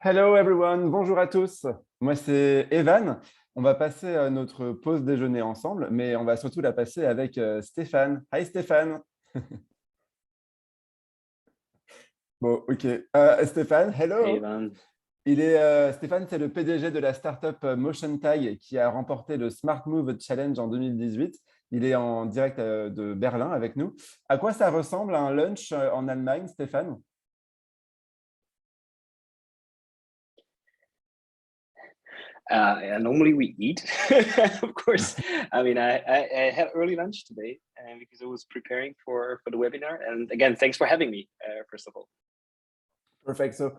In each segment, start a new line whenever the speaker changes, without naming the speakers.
Hello everyone, bonjour à tous. Moi c'est Evan. On va passer notre pause déjeuner ensemble, mais on va surtout la passer avec Stéphane. Hi Stéphane. Bon, ok. Stéphane,
Hey,
hello.
Ivan.
Stéphane, c'est le PDG de la startup Motion Tag qui a remporté le Smart Move Challenge en 2018. Il est en direct de Berlin avec nous. À quoi ça ressemble un lunch en Allemagne, Stéphane?
Normally we eat, of course. I mean, I had early lunch today because I was preparing for the webinar. And again, thanks for having me, first of all.
Perfect. So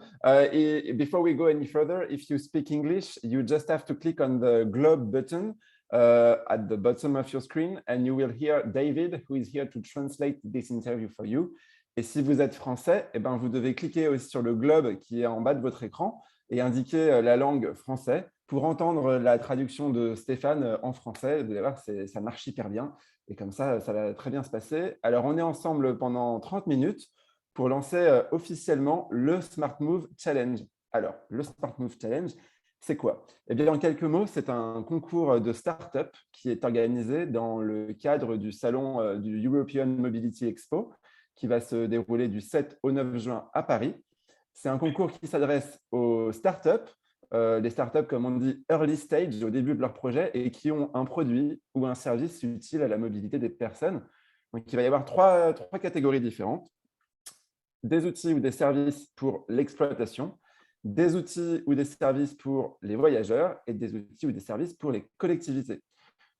before we go any further, if you speak English, you just have to click on the globe button at the bottom of your screen and you will hear David, who is here to translate this interview for you. Et si vous êtes français, eh ben, vous devez cliquer aussi sur le globe qui est en bas de votre écran et indiquer la langue français pour entendre la traduction de Stéphane en français. Vous allez voir, ça marche hyper bien. Et comme ça va très bien se passer. Alors, on est ensemble pendant 30 minutes pour lancer officiellement le Smart Move Challenge. Alors, le Smart Move Challenge, c'est quoi? Eh bien, en quelques mots, c'est un concours de start-up qui est organisé dans le cadre du salon du European Mobility Expo qui va se dérouler du 7 au 9 juin à Paris. C'est un concours qui s'adresse aux start-up, les start-up, comme on dit, early stage, au début de leur projet, et qui ont un produit ou un service utile à la mobilité des personnes. Donc, il va y avoir trois catégories différentes. Des outils ou des services pour l'exploitation, des outils ou des services pour les voyageurs et des outils ou des services pour les collectivités.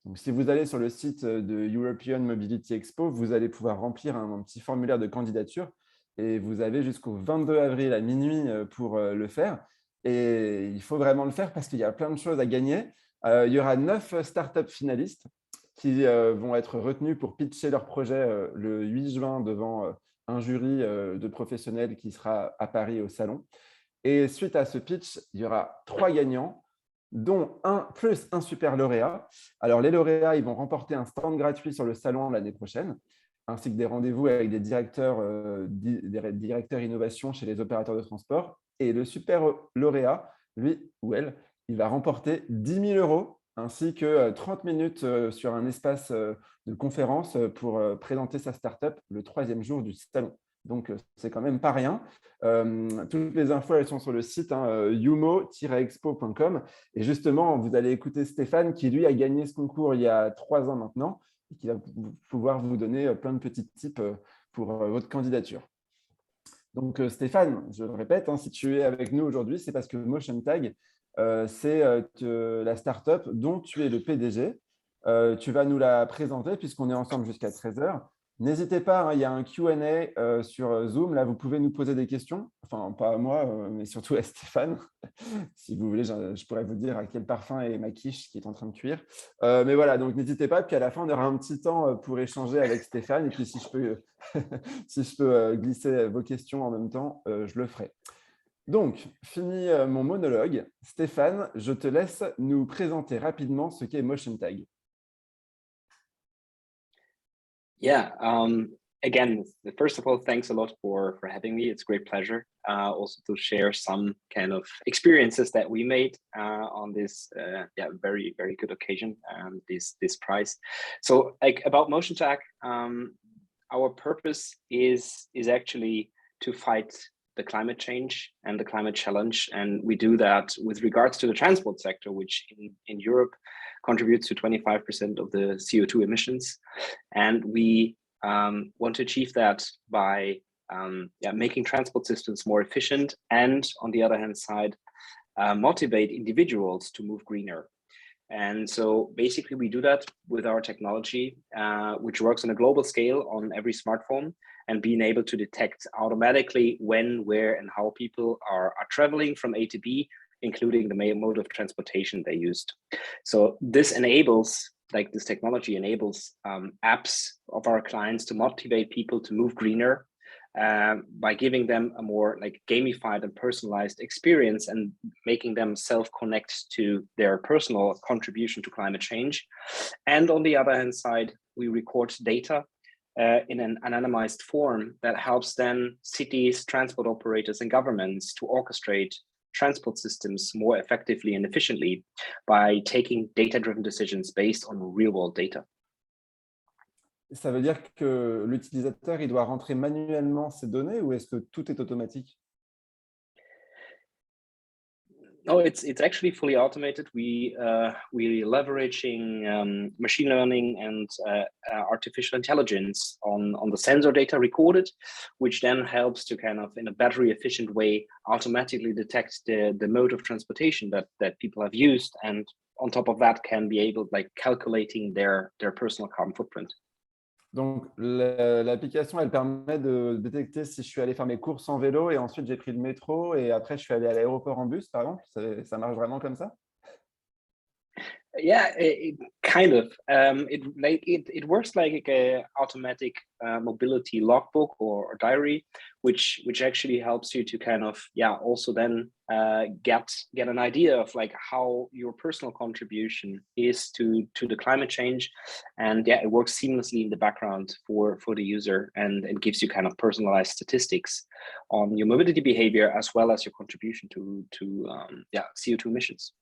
Donc, si vous allez sur le site de European Mobility Expo, vous allez pouvoir remplir un petit formulaire de candidature et vous avez jusqu'au 22 avril à minuit pour le faire. Et il faut vraiment le faire parce qu'il y a plein de choses à gagner. Il y aura 9 startups finalistes qui vont être retenus pour pitcher leur projet le 8 juin devant un jury de professionnels qui sera à Paris au salon. Et suite à ce pitch, il y aura 3 gagnants, dont un super lauréat. Alors, les lauréats, ils vont remporter un stand gratuit sur le salon l'année prochaine, ainsi que des rendez-vous avec des directeurs innovation chez les opérateurs de transport. Et le super lauréat, lui ou elle, il va remporter 10 000 euros ainsi que 30 minutes sur un espace de conférence pour présenter sa startup le 3e jour du salon. Donc, c'est quand même pas rien. Toutes les infos, elles sont sur le site yumo-expo.com. Et justement, vous allez écouter Stéphane qui, lui, a gagné ce concours il y a 3 ans maintenant et qui va pouvoir vous donner plein de petits tips pour votre candidature. Donc, Stéphane, je le répète, si tu es avec nous aujourd'hui, c'est parce que Motion Tag, c'est la startup dont tu es le PDG. Tu vas nous la présenter puisqu'on est ensemble jusqu'à 13 heures. N'hésitez pas, il y a un Q&A sur Zoom. Là, vous pouvez nous poser des questions. Enfin, pas à moi, mais surtout à Stéphane. Si vous voulez, je pourrais vous dire à quel parfum est ma quiche qui est en train de cuire. Mais voilà, donc n'hésitez pas. Puis à la fin, on aura un petit temps pour échanger avec Stéphane. Et puis, si je peux, si je peux glisser vos questions en même temps, je le ferai. Donc, fini mon monologue. Stéphane, je te laisse nous présenter rapidement ce qu'est Motion Tag.
Yeah. Again, first of all, thanks a lot for having me. It's a great pleasure also to share some kind of experiences that we made on this very, very good occasion, this prize. So like about Motion Tag, our purpose is actually to fight the climate change and the climate challenge. And we do that with regards to the transport sector, which in Europe contributes to 25% of the CO2 emissions. And we want to achieve that by making transport systems more efficient and, on the other hand side, motivate individuals to move greener. And so basically we do that with our technology, which works on a global scale on every smartphone, and being able to detect automatically when, where, and how people are traveling from A to B, including the mode of transportation they used. So this enables, like this technology enables apps of our clients to motivate people to move greener by giving them a more like gamified and personalized experience and making them self-connect to their personal contribution to climate change. And on the other hand side, we record data in an anonymized form that helps then cities, transport operators, and governments to orchestrate transport systems more effectively and efficiently by taking data-driven decisions based on real-world data.
Ça veut dire que l'utilisateur, il doit rentrer manuellement ses données ou est-ce que tout est automatique?
No, it's actually fully automated. We leveraging machine learning and artificial intelligence on the sensor data recorded, which then helps to kind of in a battery efficient way automatically detect the mode of transportation that people have used, and on top of that can be able like calculating their personal carbon footprint.
Donc, l'application, elle permet de détecter si je suis allé faire mes courses en vélo et ensuite j'ai pris le métro et après je suis allé à l'aéroport en bus, par exemple. Ça marche vraiment comme ça?
Yeah, kind of. It works like a automatic mobility logbook or diary, which actually helps you to kind of also then get an idea of like how your personal contribution is to the climate change, and it works seamlessly in the background for the user, and it gives you kind of personalized statistics on your mobility behavior as well as your contribution to CO2 emissions.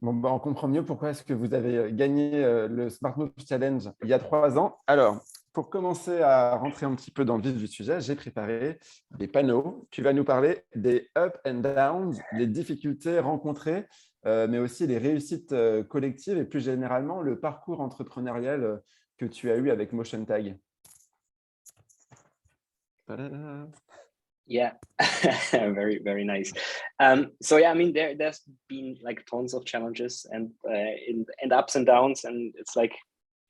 Bon, bah, on comprend mieux pourquoi est-ce que vous avez gagné le Smart Move Challenge il y a 3 ans. Alors, pour commencer à rentrer un petit peu dans le vif du sujet, j'ai préparé des panneaux. Tu vas nous parler des up and downs, les difficultés rencontrées, mais aussi les réussites collectives et plus généralement le parcours entrepreneurial que tu as eu avec Motion Tag. Tadada.
Yeah, very, very nice. So I mean, there's been like tons of challenges and ups and downs, and it's like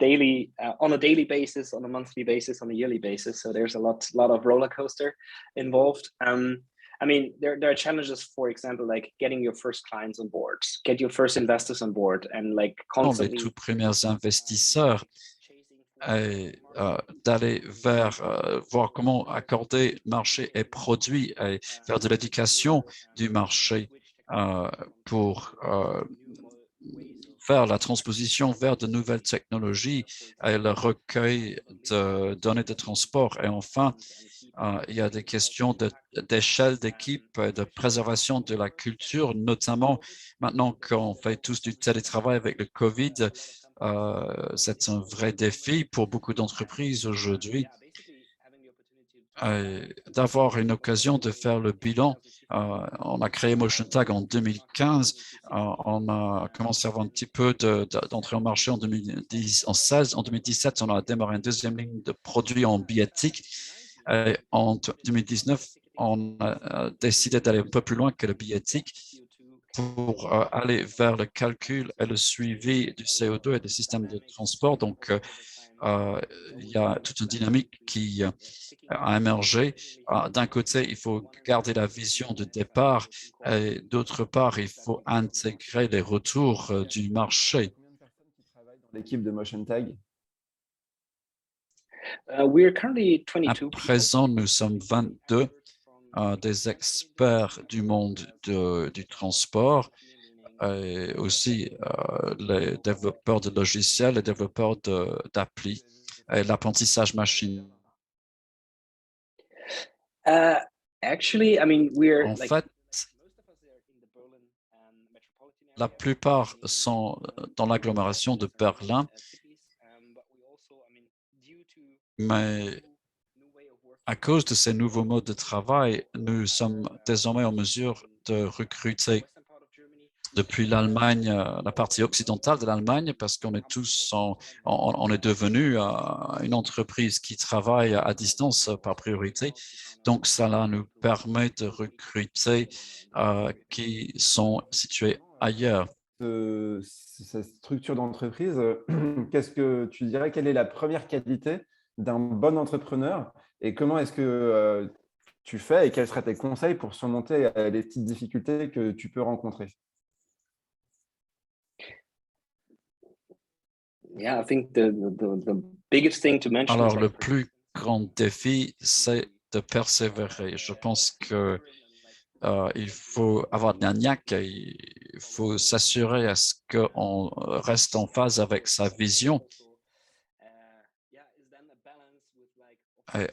daily on a daily basis, on a monthly basis, on a yearly basis. So there's a lot of roller coaster involved. I mean, there are challenges, for example, like getting your first clients on board, get your first investors on board, and like constantly.
Les tout premiers investisseurs et d'aller vers voir comment accorder marché et produits et faire de l'éducation du marché pour faire la transposition vers de nouvelles technologies et le recueil de données de transport. Et enfin, il y a des questions d'échelle d'équipe et de préservation de la culture, notamment maintenant qu'on fait tous du télétravail avec le Covid. C'est un vrai défi pour beaucoup d'entreprises aujourd'hui d'avoir une occasion de faire le bilan. On a créé Motion Tag en 2015. On a commencé à avoir un petit peu d'entrée en marché en 2016. En 2017, on a démarré une deuxième ligne de produits en billettique. Et en 2019, on a décidé d'aller un peu plus loin que le billettique pour aller vers le calcul et le suivi du CO2 et des systèmes de transport. Donc, il y a toute une dynamique qui a émergé. D'un côté, il faut garder la vision de départ et d'autre part, il faut intégrer les retours du marché.
Combien de personnes qui travaillent dans l'équipe de Motion Tag?
We're currently
À
22
présent, nous sommes 22 des experts du monde du transport et aussi les développeurs de logiciels, les développeurs d'applis et l'apprentissage machine.
Actually, I mean, we're
En
like,
fait,
most of us are in the Berlin metropolitan area.
la plupart sont dans l'agglomération de Berlin, mais à cause de ces nouveaux modes de travail, nous sommes désormais en mesure de recruter depuis l'Allemagne, la partie occidentale de l'Allemagne, parce qu'on est tous, on est devenu une entreprise qui travaille à distance par priorité. Donc, cela nous permet de recruter qui sont situés ailleurs.
Cette structure d'entreprise, qu'est-ce que tu dirais, quelle est la première qualité d'un bon entrepreneur et comment est-ce que tu fais et quels seraient tes conseils pour surmonter les petites difficultés que tu peux rencontrer?
Yeah, I think the biggest thing to mention is
Alors,
like
le plus grand défi, c'est de persévérer. Je pense que il faut avoir de la niaque, il faut s'assurer à ce qu'on reste en phase avec sa vision. Et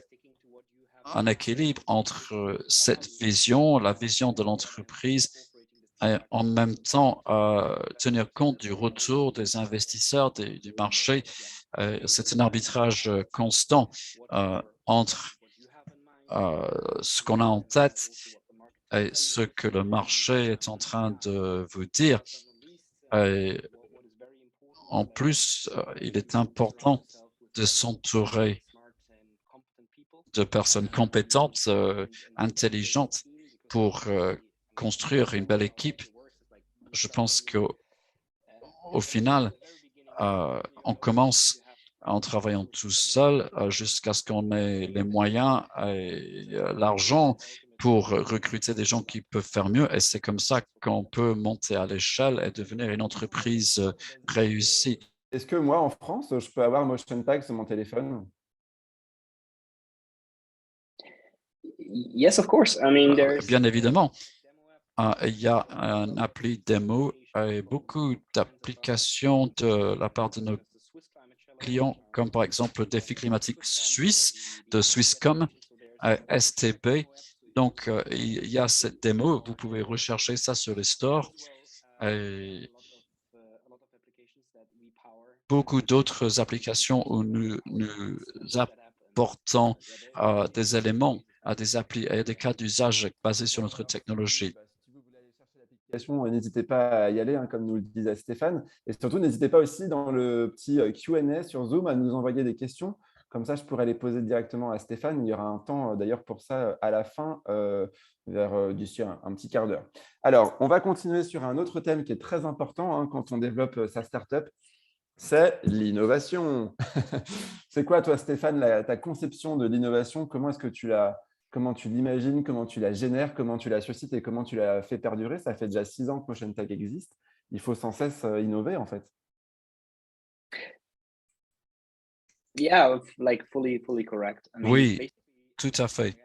un équilibre entre cette vision, la vision de l'entreprise et en même temps tenir compte du retour des investisseurs, du marché. C'est un arbitrage constant entre ce qu'on a en tête et ce que le marché est en train de vous dire. Et en plus, il est important de s'entourer de personnes compétentes, intelligentes pour construire une belle équipe. Je pense qu'au final, on commence en travaillant tout seul jusqu'à ce qu'on ait les moyens et l'argent pour recruter des gens qui peuvent faire mieux. Et c'est comme ça qu'on peut monter à l'échelle et devenir une entreprise réussie.
Est-ce que moi, en France, je peux avoir Motion Tag sur mon téléphone?
Yes, of course. I mean,
Bien évidemment, il y a un appli démo et beaucoup d'applications de la part de nos clients, comme par exemple le défi climatique suisse de Swisscom, STB. Donc, il y a cette démo, vous pouvez rechercher ça sur les stores. Et beaucoup d'autres applications où nous apportons des éléments à des applis et des cas d'usage basés sur notre technologie.
Si vous voulez aller chercher l'application, n'hésitez pas à y aller, hein, comme nous le disait Stéphane. Et surtout, n'hésitez pas aussi dans le petit Q&A sur Zoom à nous envoyer des questions. Comme ça, je pourrais les poser directement à Stéphane. Il y aura un temps d'ailleurs pour ça à la fin, d'ici un petit quart d'heure. Alors, on va continuer sur un autre thème qui est très important hein, quand on développe sa startup. C'est l'innovation. C'est quoi, toi, Stéphane, ta conception de l'innovation? Comment est-ce que comment tu l'imagines, comment tu la génères, comment tu la suscites et comment tu la fais perdurer? Ça fait déjà 6 ans que Motion Tag existe. Il faut sans cesse innover, en fait.
Yeah, like fully correct. I mean,
Oui, tout à fait.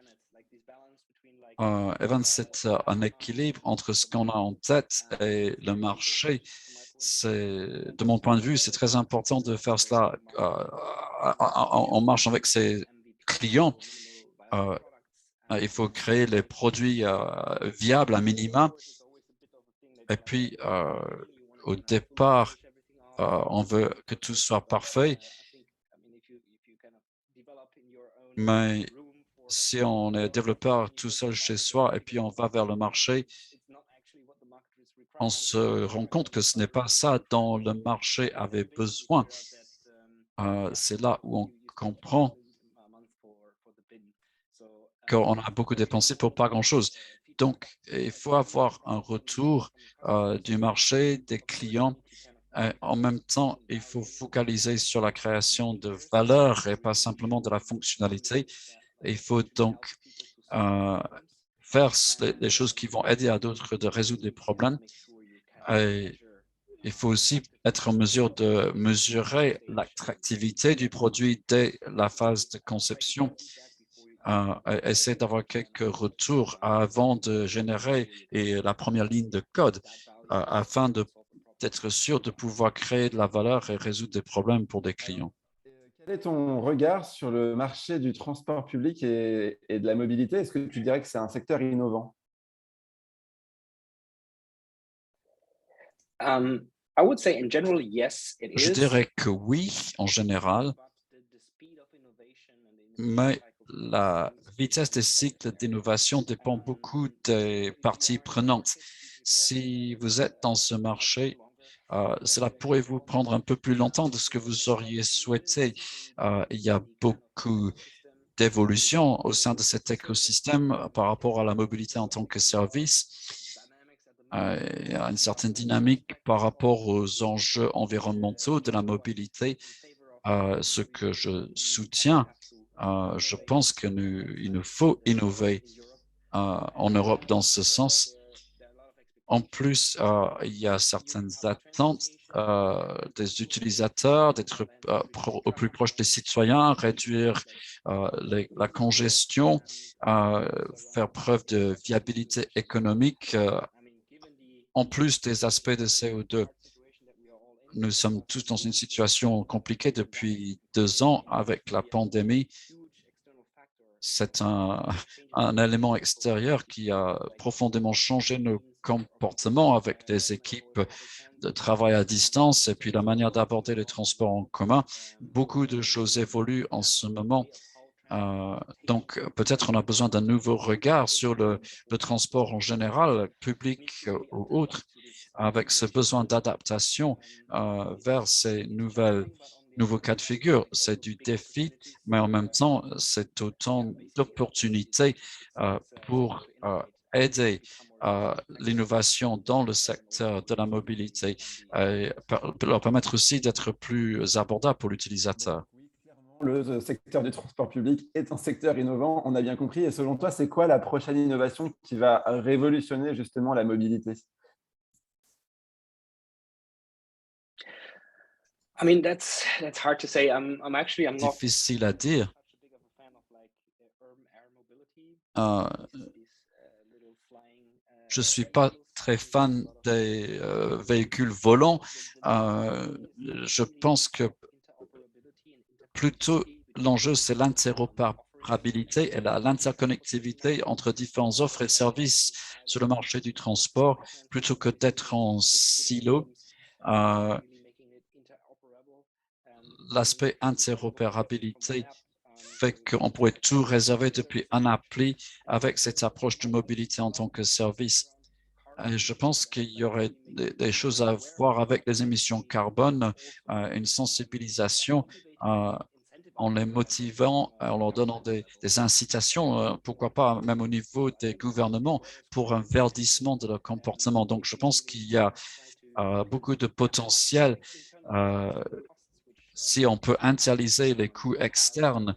Evan, c'est un équilibre entre ce qu'on a en tête et le marché. De mon point de vue, c'est très important de faire cela en marche avec ses clients. Il faut créer les produits viables à minima. Et puis, au départ, on veut que tout soit parfait. Mais si on est développeur tout seul chez soi et puis on va vers le marché, on se rend compte que ce n'est pas ça dont le marché avait besoin. C'est là où on comprend qu'on a beaucoup dépensé pour pas grand-chose. Donc, il faut avoir un retour du marché, des clients. En même temps, il faut focaliser sur la création de valeur et pas simplement de la fonctionnalité. Il faut donc faire les choses qui vont aider à d'autres de résoudre des problèmes. Et il faut aussi être en mesure de mesurer l'attractivité du produit dès la phase de conception. Essayer d'avoir quelques retours avant de générer la première ligne de code afin d'être sûr de pouvoir créer de la valeur et résoudre des problèmes pour des clients.
Quel est ton regard sur le marché du transport public et de la mobilité? Est-ce que tu dirais que c'est un secteur innovant?
I would say in general, yes, it
Je
is.
dirais que oui, en général, mais la vitesse des cycles d'innovation dépend beaucoup des parties prenantes. Si vous êtes dans ce marché, cela pourrait vous prendre un peu plus longtemps de ce que vous auriez souhaité. Il y a beaucoup d'évolution au sein de cet écosystème par rapport à la mobilité en tant que service. Il y a une certaine dynamique par rapport aux enjeux environnementaux de la mobilité, ce que je soutiens. Je pense qu'il nous faut innover en Europe dans ce sens. En plus, il y a certaines attentes des utilisateurs d'être au plus proche des citoyens, réduire la congestion, faire preuve de viabilité économique, en plus des aspects de CO2. Nous sommes tous dans une situation compliquée depuis 2 ans avec la pandémie c'est un élément extérieur qui a profondément changé nos comportements avec des équipes de travail à distance et puis la manière d'aborder les transports en commun. Beaucoup de choses évoluent en ce moment. Donc, peut-être on a besoin d'un nouveau regard sur le transport en général, public ou autre, avec ce besoin d'adaptation vers ces nouveaux cas de figure. C'est du défi, mais en même temps, c'est autant d'opportunités pour aider l'innovation dans le secteur de la mobilité et leur permettre aussi d'être plus abordable pour l'utilisateur.
Oui, clairement, le secteur du transport public est un secteur innovant, on a bien compris. Et selon toi, c'est quoi la prochaine innovation qui va révolutionner justement la mobilité?
I mean, that's hard to say. I'm not
Difficile à dire.
such a big of a fan of like urban air mobility.
Euh,
These little flying
Je ne suis pas très fan des véhicules volants. Je pense que
interoperability and
plutôt
interconnectivity
l'enjeu, c'est
offering
l'interopérabilité et l'interconnectivité entre différentes offres et services sur le marché du transport, plutôt que d'être en silo. Euh,
really making it interoperable.
L'aspect interopérabilité fait qu'on pourrait tout réserver depuis un appli avec cette approche de mobilité en tant que service. Et je pense qu'il y aurait des choses à voir avec les émissions carbone, une sensibilisation en les motivant, en leur donnant des incitations, pourquoi pas même au niveau des gouvernements, pour un verdissement de leur comportement. Donc, je pense qu'il y a beaucoup de potentiel si on peut internaliser les coûts externes,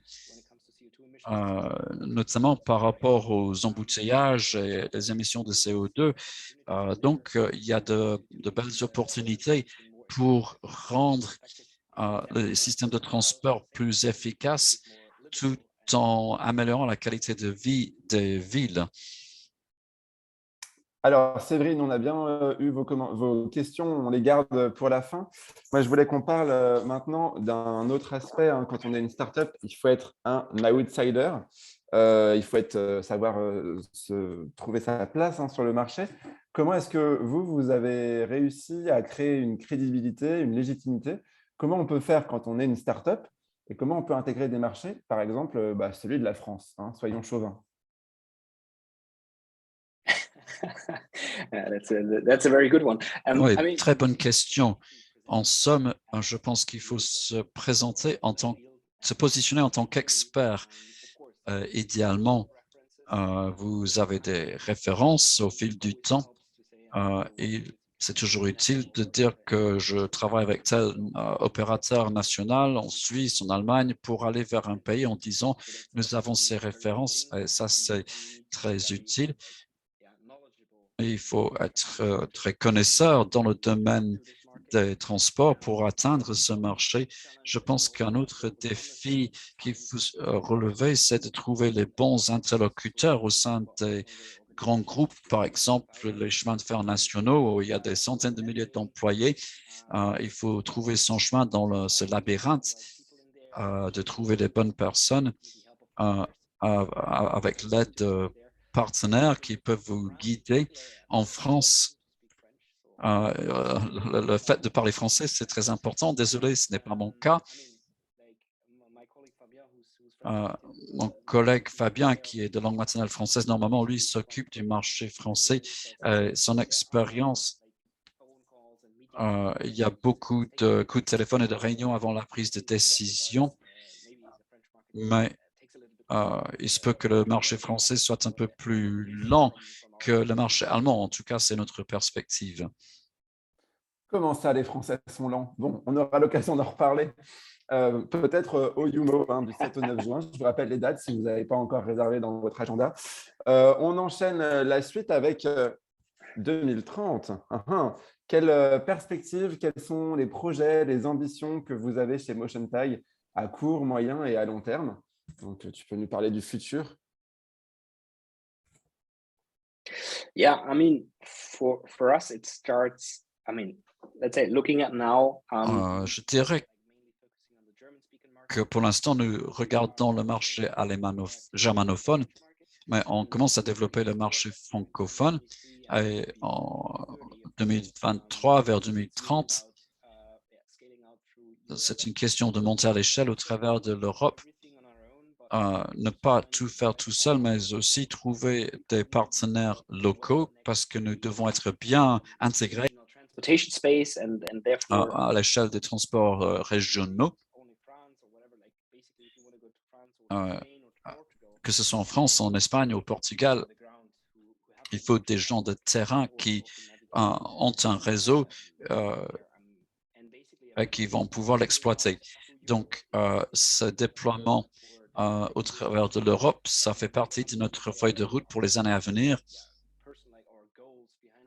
notamment par rapport aux embouteillages et les émissions de CO2. Donc, il y a de belles opportunités pour rendre le système de transport plus efficace tout en améliorant la qualité de vie des villes.
Alors, Séverine, on a bien eu vos questions, on les garde pour la fin. Moi, je voulais qu'on parle maintenant d'un autre aspect, hein. Quand on est une startup, il faut être un outsider. Il faut savoir trouver sa place, hein, sur le marché. Comment est-ce que vous avez réussi à créer une crédibilité, une légitimité? Comment on peut faire quand on est une startup et comment on peut intégrer des marchés, par exemple celui de la France, hein, soyons chauvins.
Yeah, that's a very good one.
Oui,
I mean,
très bonne question. En somme, je pense qu'il faut se positionner en tant qu'expert. Idéalement, vous avez des références au fil du temps et c'est toujours utile de dire que je travaille avec tel opérateur national en Suisse, en Allemagne, pour aller vers un pays en disant nous avons ces références et ça c'est très utile. Et il faut être très connaisseur dans le domaine des transports pour atteindre ce marché. Je pense qu'un autre défi qu'il faut relever, c'est de trouver les bons interlocuteurs au sein des grands groupes, par exemple les chemins de fer nationaux, où il y a des centaines de milliers d'employés. Il faut trouver son chemin dans ce labyrinthe, de trouver les bonnes personnes avec l'aide de partenaires qui peuvent vous guider. En France, le fait de parler français, c'est très important. Désolé, ce n'est pas mon cas. Mon collègue Fabien, qui est de langue maternelle française, normalement, lui, s'occupe du marché français. Son expérience, il y a beaucoup de coups de téléphone et de réunions avant la prise de décision, mais il se peut que le marché français soit un peu plus lent que le marché allemand. En tout cas, c'est notre perspective.
Comment ça, les Français sont lents? Bon, on aura l'occasion d'en reparler. Peut-être au YUMO, hein, du 7 au 9 juin. Je vous rappelle les dates si vous n'avez pas encore réservé dans votre agenda. On enchaîne la suite avec 2030. Quelle perspective, quels sont les projets, les ambitions que vous avez chez Motion Tag à court, moyen et à long terme? Donc, tu peux nous parler du futur?
yeah, I mean, for us, it starts. I mean, let's say looking at now.
Je dirais Donc, pour l'instant, nous regardons le marché germanophone, mais on commence à développer le marché francophone. Et en 2023 vers 2030, c'est une question de monter à l'échelle au travers de l'Europe. Ne pas tout faire tout seul, mais aussi trouver des partenaires locaux parce que nous devons être bien intégrés à l'échelle des transports régionaux, que ce soit en France, en Espagne, au Portugal. Il faut des gens de terrain qui ont un réseau et qui vont pouvoir l'exploiter. Donc, ce déploiement au travers de l'Europe, ça fait partie de notre feuille de route pour les années à venir.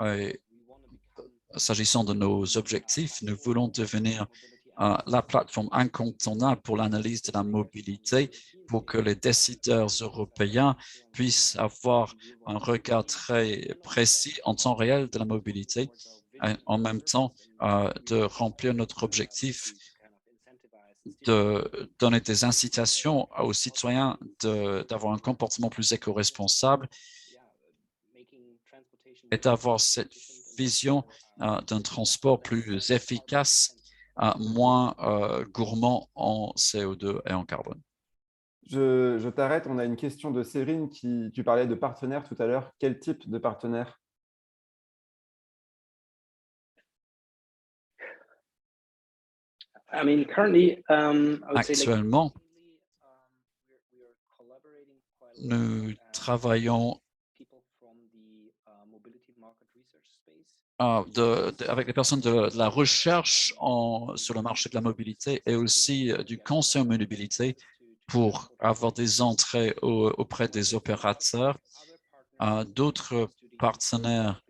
Et s'agissant de nos objectifs, nous voulons devenir la plateforme incontournable pour l'analyse de la mobilité pour que les décideurs européens puissent avoir un regard très précis en temps réel de la mobilité et en même temps de remplir notre objectif de donner des incitations aux citoyens d'avoir un comportement plus éco-responsable et d'avoir cette vision d'un transport plus efficace, moins gourmand en CO2 et en carbone.
Je t'arrête, on a une question de Séverine tu parlais de partenaires tout à l'heure. Quel type de partenaire?
Actuellement, nous travaillons avec les personnes de la recherche sur le marché de la mobilité et aussi du conseil en mobilité pour avoir des entrées auprès des opérateurs. D'autres partenaires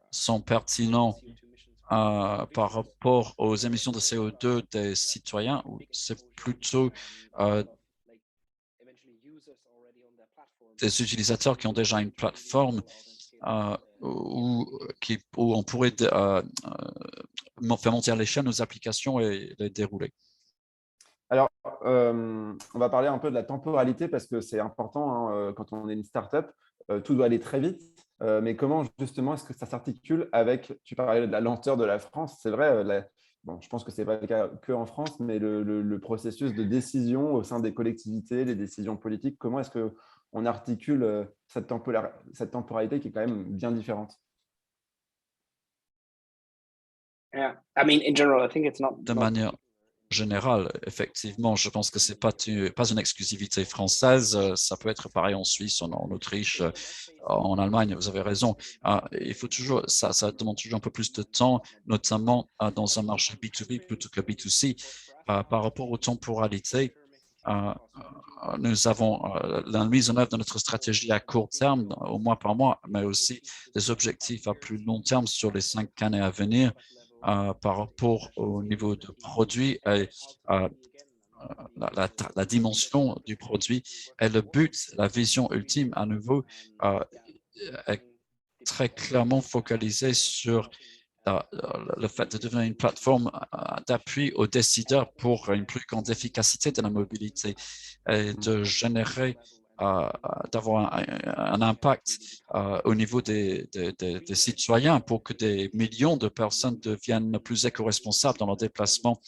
sont pertinents par rapport aux émissions de CO2 des citoyens. C'est plutôt des utilisateurs qui ont déjà une plateforme où on pourrait faire monter à l'échelle nos applications et les dérouler.
Alors, on va parler un peu de la temporalité parce que c'est important quand on est une startup. Tout doit aller très vite. Mais comment, justement, est-ce que ça s'articule avec, tu parlais de la lenteur de la France, c'est vrai, bon, je pense que ce n'est pas le cas qu'en France, mais le processus de décision au sein des collectivités, les décisions politiques, comment est-ce qu'on articule cette temporalité qui est quand même bien différente?
De manière générale, effectivement, je pense que ce n'est pas une exclusivité française. Ça peut être pareil en Suisse, en Autriche, en Allemagne, vous avez raison. Il faut toujours, ça demande toujours un peu plus de temps, notamment dans un marché B2B plutôt que B2C. Par rapport aux temporalités, nous avons la mise en œuvre de notre stratégie à court terme, au mois par mois, mais aussi des objectifs à plus long terme sur les 5 années à venir par rapport au niveau de produit et la dimension du produit. Et le but, la vision ultime à nouveau, est très clairement focalisée sur le fait de devenir une plateforme d'appui aux décideurs pour une plus grande efficacité de la mobilité et de générer, d'avoir un impact au niveau des citoyens pour que des millions de personnes deviennent plus éco-responsables dans leurs déplacements.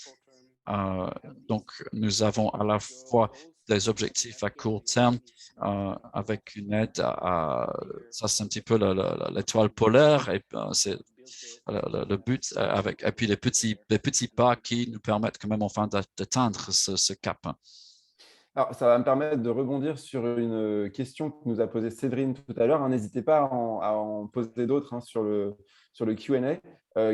Donc, nous avons à la fois des objectifs à court terme avec une aide ça c'est un petit peu l'étoile polaire et c'est le but et puis les petits pas qui nous permettent quand même enfin d'atteindre ce cap.
Alors, ça va me permettre de rebondir sur une question que nous a posée Séverine tout à l'heure. N'hésitez pas à en poser d'autres sur le Q&A.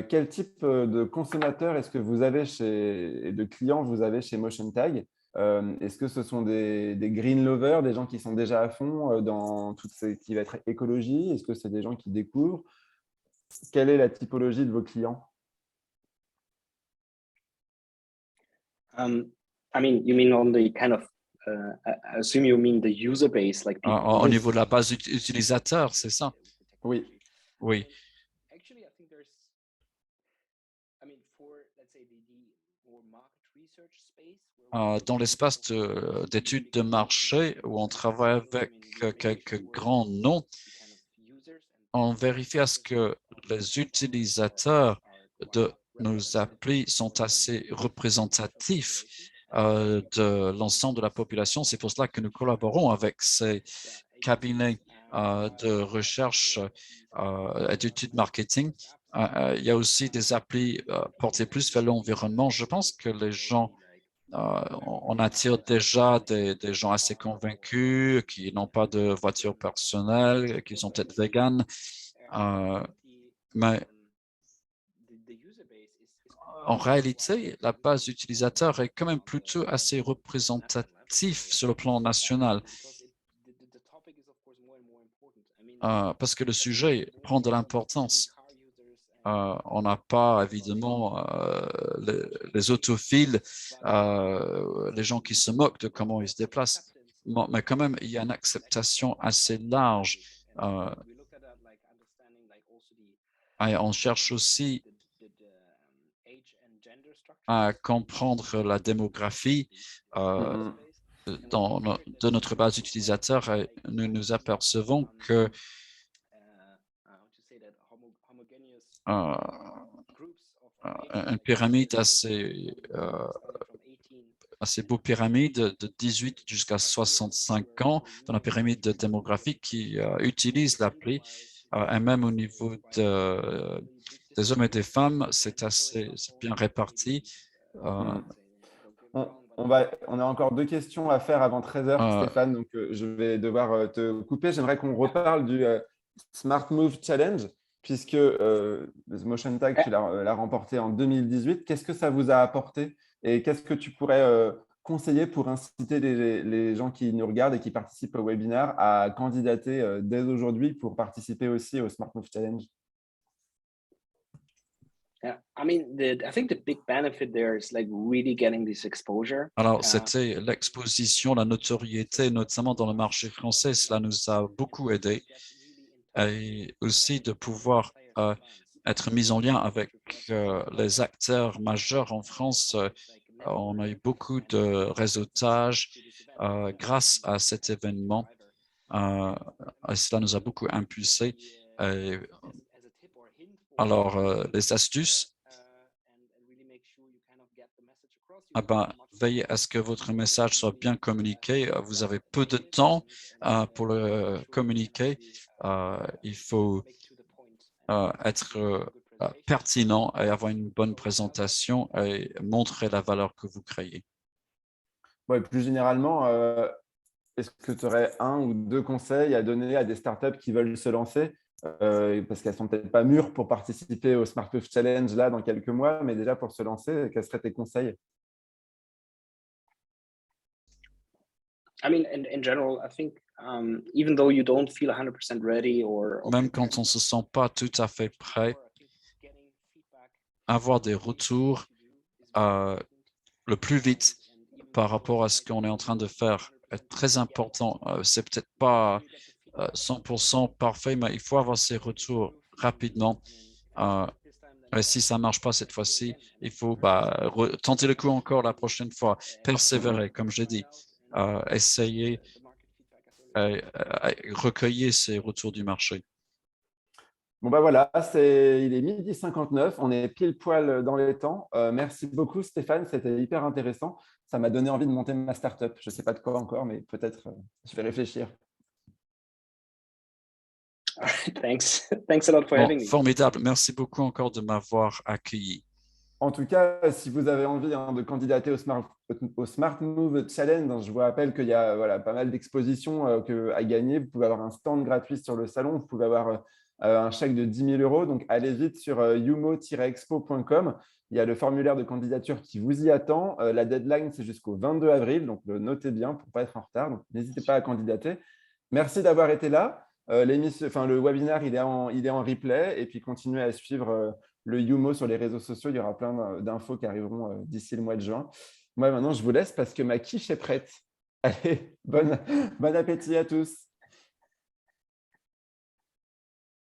Quel type de consommateurs est-ce que vous avez et de clients vous avez chez MotionTag? Est-ce que ce sont des green lovers, des gens qui sont déjà à fond dans tout ce qui va être écologie? Est-ce que c'est des gens qui découvrent? Quelle est la typologie de vos clients?
You mean on the kind of I assume you mean the user base, like people.
Au niveau de la base utilisateur, c'est ça?
Oui.
Oui. dans l'espace d'études de marché où on travaille avec quelques grands noms, on vérifie à ce que les utilisateurs de nos applis sont assez représentatifs de l'ensemble de la population. C'est pour cela que nous collaborons avec ces cabinets de recherche et d'études marketing. Il y a aussi des applis portées plus vers l'environnement. Je pense que les gens, on attire déjà des gens assez convaincus qui n'ont pas de voiture personnelle, qui sont peut-être véganes, mais en réalité, la base utilisateur est quand même plutôt assez représentative sur le plan national. Parce que le sujet prend de l'importance. On n'a pas évidemment les autophiles, les gens qui se moquent de comment ils se déplacent, mais quand même, il y a une acceptation assez large. Et on cherche aussi à comprendre la démographie de notre base utilisateur et nous nous apercevons que une pyramide assez beau pyramide de 18 jusqu'à 65 ans dans la pyramide démographique qui utilise l'appli et même au niveau des hommes et des femmes, c'est bien réparti.
On a encore 2 questions à faire avant 13 h, Stéphane, donc je vais devoir te couper. J'aimerais qu'on reparle du Smart Move Challenge, puisque le Motion Tag, tu l'as remporté en 2018. Qu'est-ce que ça vous a apporté et qu'est-ce que tu pourrais conseiller pour inciter les gens qui nous regardent et qui participent au webinaire à candidater dès aujourd'hui pour participer aussi au Smart Move Challenge?
Alors, c'était l'exposition, la notoriété, notamment dans le marché français. Cela nous a beaucoup aidé. Et aussi de pouvoir être mis en lien avec les acteurs majeurs en France. On a eu beaucoup de réseautage grâce à cet événement. Et cela nous a beaucoup impulsé. Alors, les astuces, veillez à ce que votre message soit bien communiqué. Vous avez peu de temps pour le communiquer. Il faut être pertinent et avoir une bonne présentation et montrer la valeur que vous créez.
Ouais, plus généralement, est-ce que tu aurais 1 ou 2 conseils à donner à des startups qui veulent se lancer parce qu'elles ne sont peut-être pas mûres pour participer au Smart Move Challenge là dans quelques mois, mais déjà pour se lancer, quels seraient tes conseils?
Même quand on ne se sent pas tout à fait prêt, avoir des retours le plus vite par rapport à ce qu'on est en train de faire est très important. C'est peut-être pas 100% parfait, mais il faut avoir ces retours rapidement. Et si ça ne marche pas cette fois-ci, il faut tenter le coup encore la prochaine fois, persévérer, comme j'ai dit, essayer, recueillir ces retours du marché.
Bon, voilà, il est 12h59, on est pile poil dans les temps. Merci beaucoup, Stéphane, c'était hyper intéressant. Ça m'a donné envie de monter ma startup. Je ne sais pas de quoi encore, mais peut-être je vais réfléchir.
Thanks a lot for having me.
Formidable, merci beaucoup encore de m'avoir accueilli.
En tout cas, si vous avez envie de candidater au Smart Move Challenge, je vous rappelle qu'il y a pas mal d'expositions à gagner. Vous pouvez avoir un stand gratuit sur le salon, vous pouvez avoir un chèque de 10 000 €. Donc, allez vite sur yumo-expo.com. Il y a le formulaire de candidature qui vous y attend. La deadline, c'est jusqu'au 22 avril. Donc, notez bien pour ne pas être en retard. Donc, n'hésitez pas à candidater. Merci d'avoir été là. Le webinaire, il est en replay. Et puis, continuez à suivre le Yumo sur les réseaux sociaux. Il y aura plein d'infos qui arriveront d'ici le mois de juin. Moi, maintenant, je vous laisse parce que ma quiche est prête. Allez, bon appétit à tous.